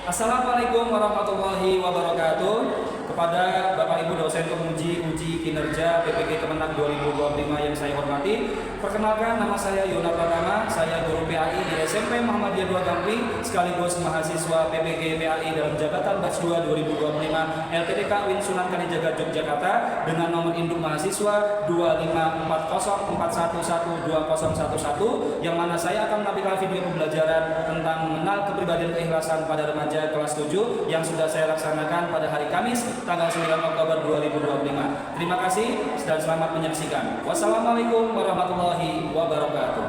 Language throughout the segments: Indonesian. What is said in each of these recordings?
Assalamualaikum warahmatullahi wabarakatuh. Kepada Bapak Ibu dosen penguji uji kinerja PPG Kemenak 2025 yang saya hormati, perkenalkan nama saya Yona Pratama, saya guru PAI di SMP Muhammadiyah 2 Gamping, sekaligus mahasiswa PPG PAI dalam jabatan batch 2 2025 LPDK Win Sunan Kalijaga Yogyakarta dengan nomor induk mahasiswa 25404112011, yang mana saya akan menampilkan video pembelajaran tentang mengenal kepribadian keikhlasan pada remaja kelas 7 yang sudah saya laksanakan pada hari Kamis tanggal 9 Oktober 2025. Terima kasih dan selamat menyaksikan. Wassalamualaikum warahmatullahi wabarakatuh.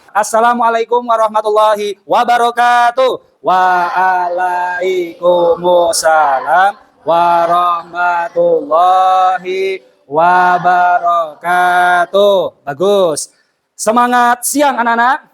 Assalamualaikum warahmatullahi wabarakatuh. Waalaikumsalam warahmatullahi wabarakatuh. Bagus. Semangat siang anak-anak.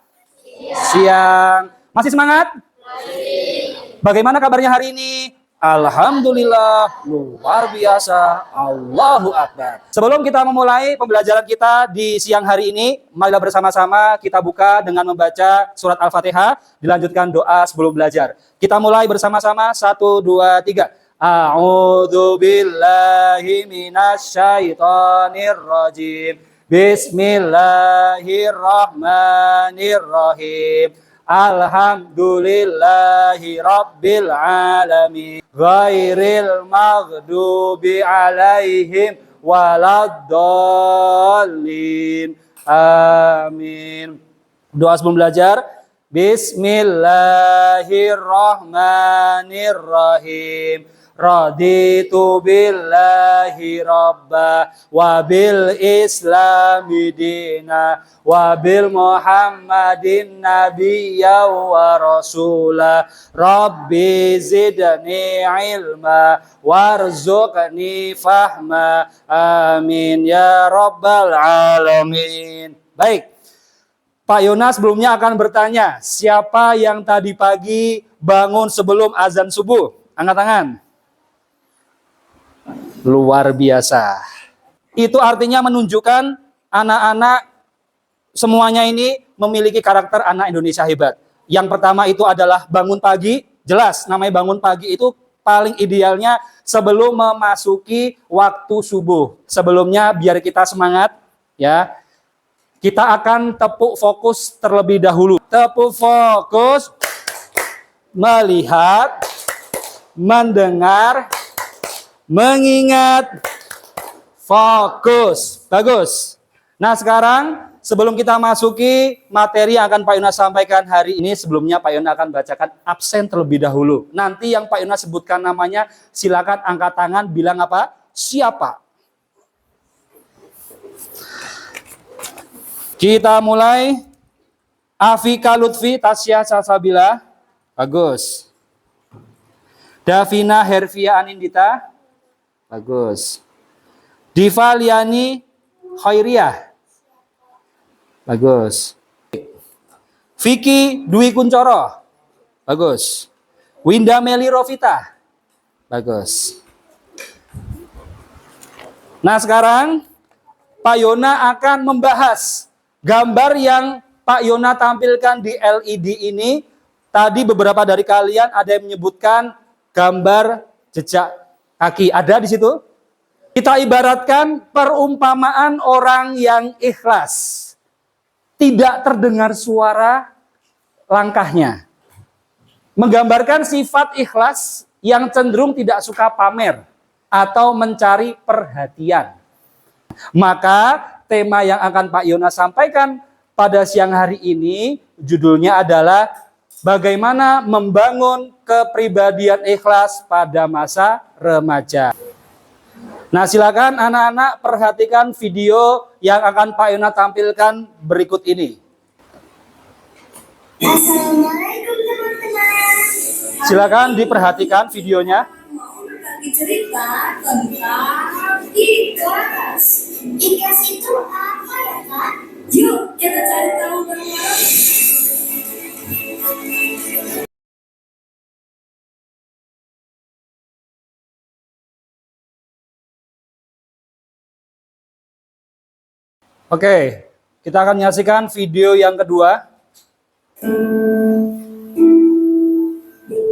Siang. Masih semangat? Masih. Bagaimana kabarnya hari ini? Alhamdulillah, luar biasa, Allahu Akbar. Sebelum kita memulai pembelajaran kita di siang hari ini, marilah bersama-sama kita buka dengan membaca surat Al-Fatihah, dilanjutkan doa sebelum belajar. Kita mulai bersama-sama, 1, 2, 3. A'udzu billahi minasyaitonir rajim. Bismillahirrahmanirrahim. Alhamdulillahi rabbil alamin. Ghairil maghdubi alaihim waladdallin. Amin. Doa sebelum belajar. Bismillahirrahmanirrahim. Raditu billahi rabba wa bil islami dina wa bil muhammadin nabiyya wa rasula. Rabbi zidni ilma warzuqni fahma. Amin ya rabbal alamin. Baik, Pak Yona sebelumnya akan bertanya, siapa yang tadi pagi bangun sebelum azan subuh? Angkat tangan. Luar biasa. Itu artinya menunjukkan anak-anak semuanya ini memiliki karakter anak Indonesia hebat. Yang pertama itu adalah bangun pagi. Jelas, namanya bangun pagi itu paling idealnya sebelum memasuki waktu subuh. Sebelumnya biar kita semangat, ya. Kita akan tepuk fokus terlebih dahulu. Tepuk fokus, melihat, mendengar, mengingat, fokus. Bagus. Nah sekarang sebelum kita masuki materi yang akan Pak Yona sampaikan hari ini, sebelumnya Pak Yona akan bacakan absen terlebih dahulu. Nanti yang Pak Yona sebutkan namanya, silakan angkat tangan, bilang apa? Siapa? Kita mulai. Afika Lutfi Tasya Salsabila. Bagus. Davina Hervia Anindita. Bagus. Diva Liani Khairiyah. Bagus. Vicky Dwi Kuncoro. Bagus. Winda Meli Rovita. Bagus. Nah sekarang Pak Yona akan membahas gambar yang Pak Yona tampilkan di LED ini. Tadi beberapa dari kalian ada yang menyebutkan gambar jejak kaki. Ada di situ? Kita ibaratkan perumpamaan orang yang ikhlas. Tidak terdengar suara langkahnya. Menggambarkan sifat ikhlas yang cenderung tidak suka pamer atau mencari perhatian. Maka tema yang akan Pak Yona sampaikan pada siang hari ini judulnya adalah bagaimana membangun kepribadian ikhlas pada masa remaja. Nah silakan anak-anak perhatikan video yang akan Pak Yona tampilkan berikut ini. Assalamualaikum teman-teman. Silakan diperhatikan videonya. Mau berbagi cerita tentang ikhlas. Ikhlas itu apa ya kan? Yuk kita cari tahu bareng-bareng. Oke, Kita akan menyaksikan video yang kedua.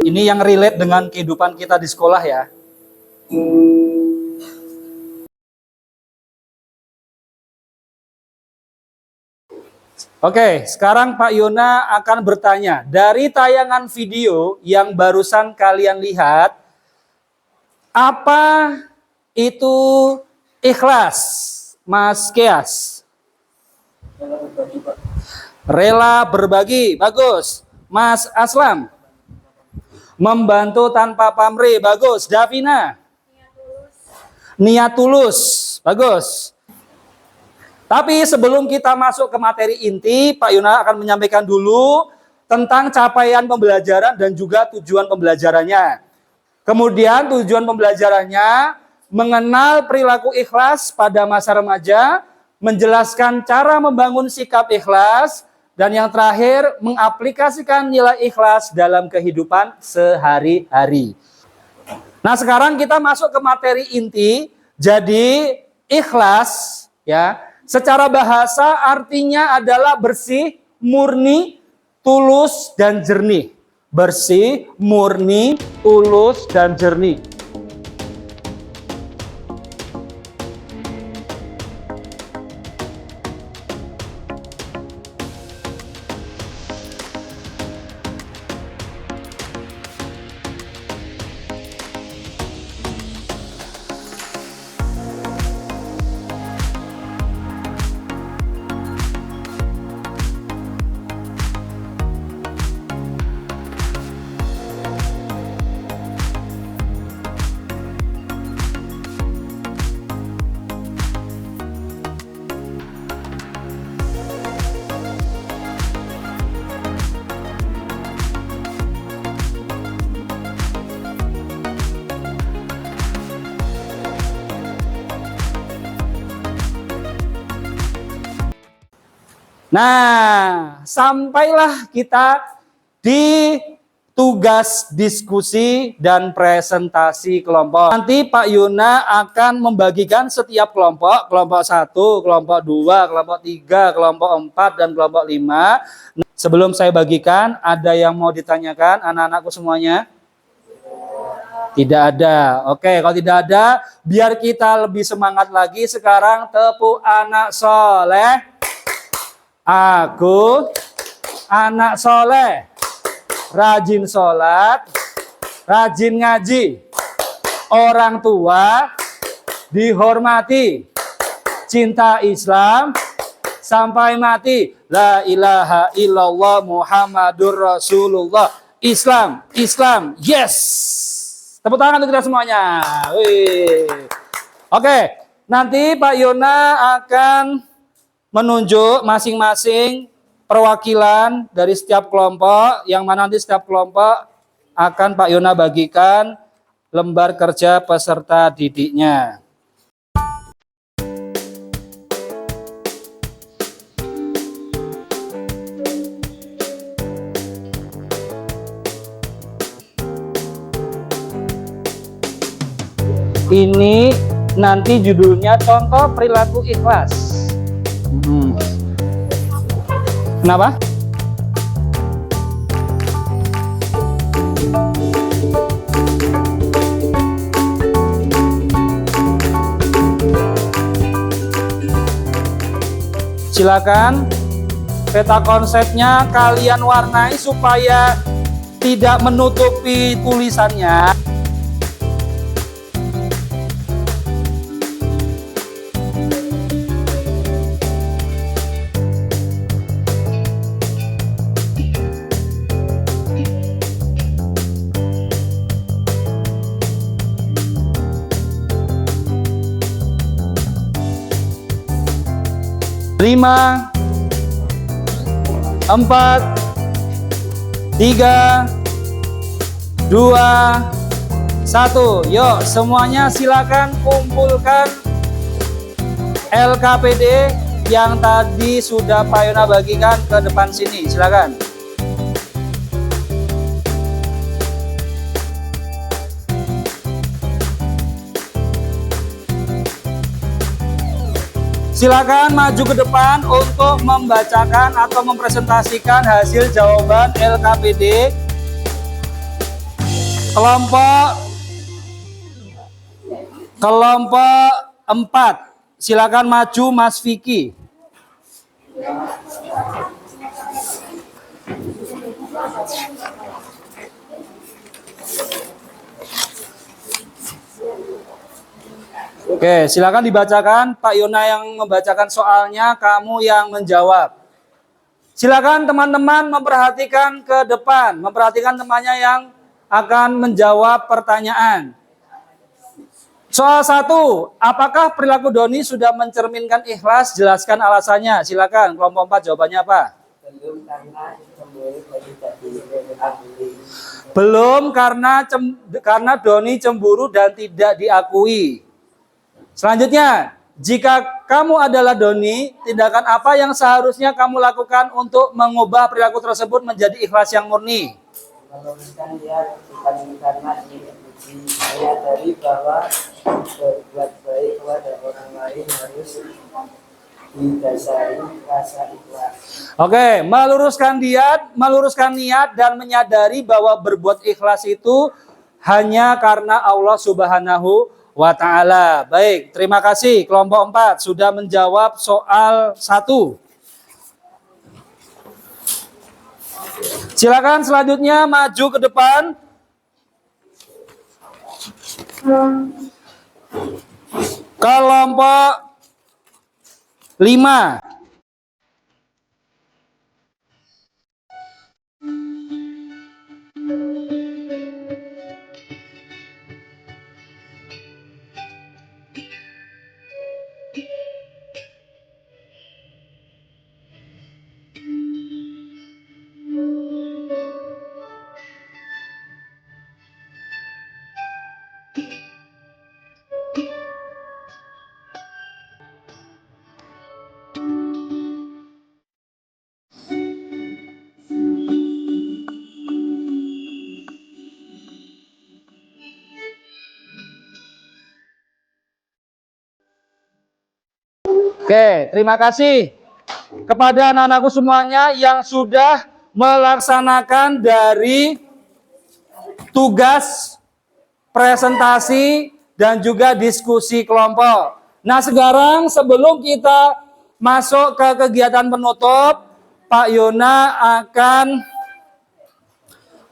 Ini yang relate dengan kehidupan kita di sekolah ya. Oke, sekarang Pak Yona akan bertanya. Dari tayangan video yang barusan kalian lihat, apa itu ikhlas, Mas Keas? Rela berbagi, bagus. Mas Aslam? Membantu tanpa pamrih, bagus. Davina? Niat tulus, bagus. Tapi sebelum kita masuk ke materi inti, Pak Yona akan menyampaikan dulu tentang capaian pembelajaran dan juga tujuan pembelajarannya. Kemudian tujuan pembelajarannya mengenal perilaku ikhlas pada masa remaja, menjelaskan cara membangun sikap ikhlas, dan yang terakhir mengaplikasikan nilai ikhlas dalam kehidupan sehari-hari. Nah, sekarang kita masuk ke materi inti. Jadi ikhlas ya, secara bahasa artinya adalah bersih, murni, tulus dan jernih. Bersih, murni, tulus dan jernih. Nah, sampailah kita di tugas diskusi dan presentasi kelompok. Nanti Pak Yona akan membagikan setiap kelompok, kelompok 1, kelompok 2, kelompok 3, kelompok 4, dan kelompok 5. Sebelum saya bagikan, ada yang mau ditanyakan anak-anakku semuanya? Tidak ada. Oke, kalau tidak ada, biar kita lebih semangat lagi. Sekarang tepuk anak soleh. Aku anak soleh, rajin sholat, rajin ngaji, orang tua dihormati, cinta Islam sampai mati, la ilaha illallah Muhammadur Rasulullah. Islam, Islam, yes. Tepuk tangan untuk kita semuanya. Wih. Oke, nanti Pak Yona akan menunjuk masing-masing perwakilan dari setiap kelompok, yang mana nanti setiap kelompok akan Pak Yona bagikan lembar kerja peserta didiknya. Ini nanti judulnya contoh perilaku ikhlas. Kenapa? Silakan peta konsepnya kalian warnai supaya tidak menutupi tulisannya. Lima, 4, 3, 2, 1. Yuk semuanya silakan kumpulkan LKPD yang tadi sudah Pak Yona bagikan ke depan sini. Silakan. Silakan maju ke depan untuk membacakan atau mempresentasikan hasil jawaban LKPD. Kelompok 4. Silakan maju Mas Vicky. Oke, silakan dibacakan. Pak Yona yang membacakan soalnya, kamu yang menjawab. Silakan teman-teman memperhatikan ke depan, memperhatikan temannya yang akan menjawab pertanyaan. Soal 1, apakah perilaku Doni sudah mencerminkan ikhlas? Jelaskan alasannya. Silakan, kelompok 4 jawabannya apa? Belum karena Doni cemburu dan tidak diakui. Selanjutnya, jika kamu adalah Doni, tindakan apa yang seharusnya kamu lakukan untuk mengubah perilaku tersebut menjadi ikhlas yang murni? Meluruskan dia bukan karena diikuti saya dari bahwa berbuat baik kepada orang lain harus didasari rasa ikhlas. Oke, meluruskan niat dan menyadari bahwa berbuat ikhlas itu hanya karena Allah Subhanahu wa Ta'ala. Baik, terima kasih kelompok 4 sudah menjawab soal 1. Silakan selanjutnya maju ke depan. Kelompok 5. Oke, terima kasih kepada anak-anakku semuanya yang sudah melaksanakan dari tugas presentasi dan juga diskusi kelompok. Nah, sekarang sebelum kita masuk ke kegiatan penutup, Pak Yona akan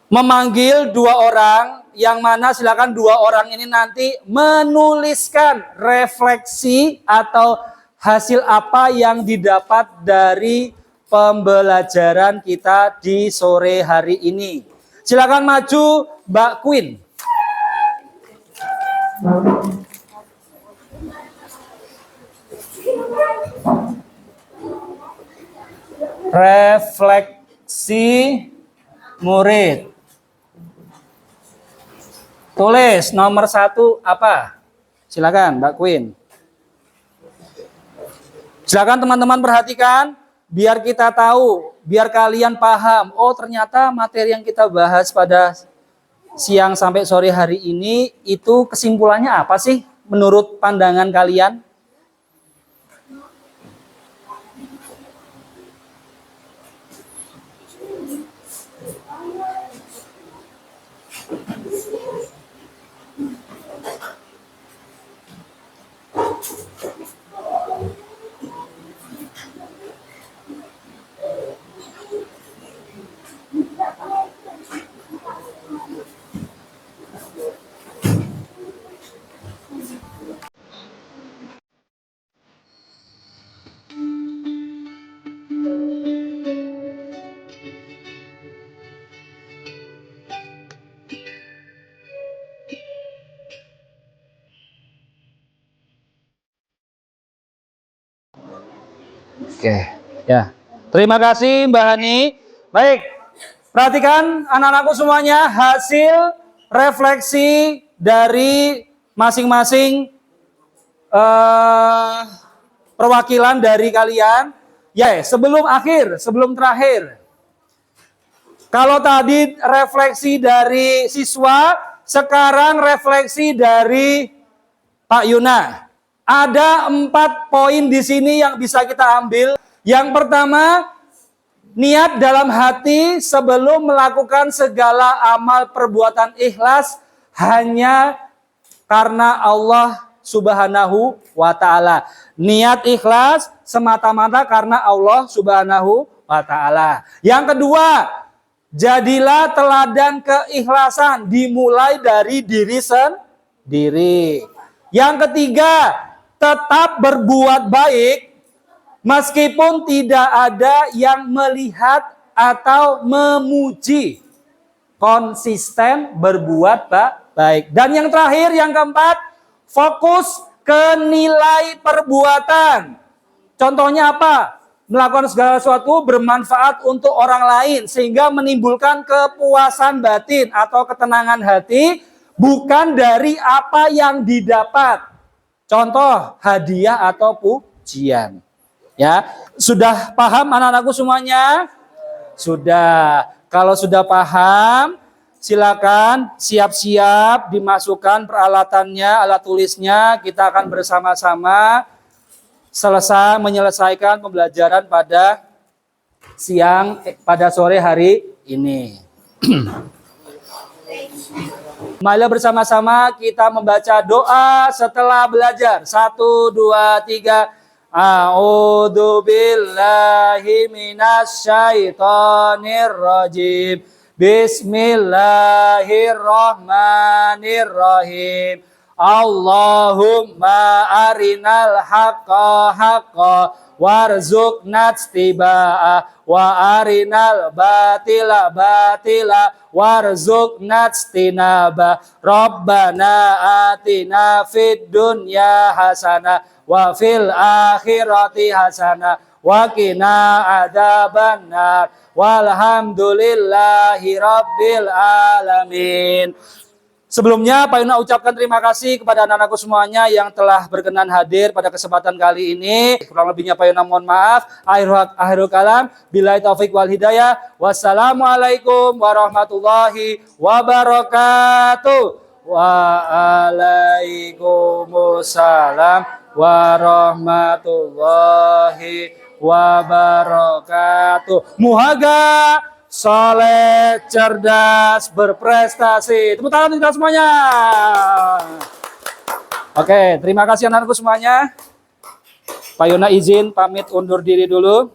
memanggil 2 orang, yang mana silakan 2 orang ini nanti menuliskan refleksi atau hasil apa yang didapat dari pembelajaran kita di sore hari ini. Silakan maju Mbak Queen. Refleksi murid. Tulis nomor 1 apa? Silakan Mbak Queen. Silakan teman-teman perhatikan, biar kita tahu, biar kalian paham, oh ternyata materi yang kita bahas pada siang sampai sore hari ini, itu kesimpulannya apa sih menurut pandangan kalian? Oke, ya. Terima kasih Mbak Hani. Baik, perhatikan anak-anakku semuanya hasil refleksi dari masing-masing perwakilan dari kalian. Ya, sebelum terakhir. Kalau tadi refleksi dari siswa, sekarang refleksi dari Pak Yuna. Ada 4 poin di sini yang bisa kita ambil. Yang pertama, niat dalam hati sebelum melakukan segala amal perbuatan ikhlas hanya karena Allah Subhanahu wa ta'ala. Niat ikhlas semata-mata karena Allah Subhanahu wa ta'ala. Yang kedua, jadilah teladan keikhlasan dimulai dari diri sendiri. Yang ketiga, tetap berbuat baik meskipun tidak ada yang melihat atau memuji. Konsisten berbuat baik. Dan yang terakhir, yang keempat, fokus ke nilai perbuatan. Contohnya apa? Melakukan segala sesuatu bermanfaat untuk orang lain sehingga menimbulkan kepuasan batin atau ketenangan hati bukan dari apa yang didapat. Contoh hadiah atau pujian. Ya, sudah paham anak-anakku semuanya? Sudah. Kalau sudah paham, silakan siap-siap dimasukkan peralatannya, alat tulisnya. Kita akan bersama-sama menyelesaikan pembelajaran pada sore hari ini. Mari bersama-sama kita membaca doa setelah belajar. 1, 2, 3. A'udzu billahi minasyaitonir rajim. Bismillahirrahmanirrahim. Allahumma arinal haqqa haqqa warzuqna ittiba'ah wa arinal batila batila warzuqna ijtinabah. Rabbana atina fid dunya hasanah wa fil akhirati hasanah wa qina adzabannar. Walhamdulillahi rabbil alamin. Sebelumnya Pak Yuna ucapkan terima kasih kepada anak-anakku semuanya yang telah berkenan hadir pada kesempatan kali ini. Kurang lebihnya Pak Yuna mohon maaf. Akhirul kalam. Billahi taufik wal hidayah. Wassalamualaikum warahmatullahi wabarakatuh. Waalaikumsalam warahmatullahi wabarakatuh. Muhaga soleh, cerdas, berprestasi. Tepuk tangan kita semuanya. Oke, terima kasih anak-anakku semuanya. Pak Yuna izin pamit undur diri dulu.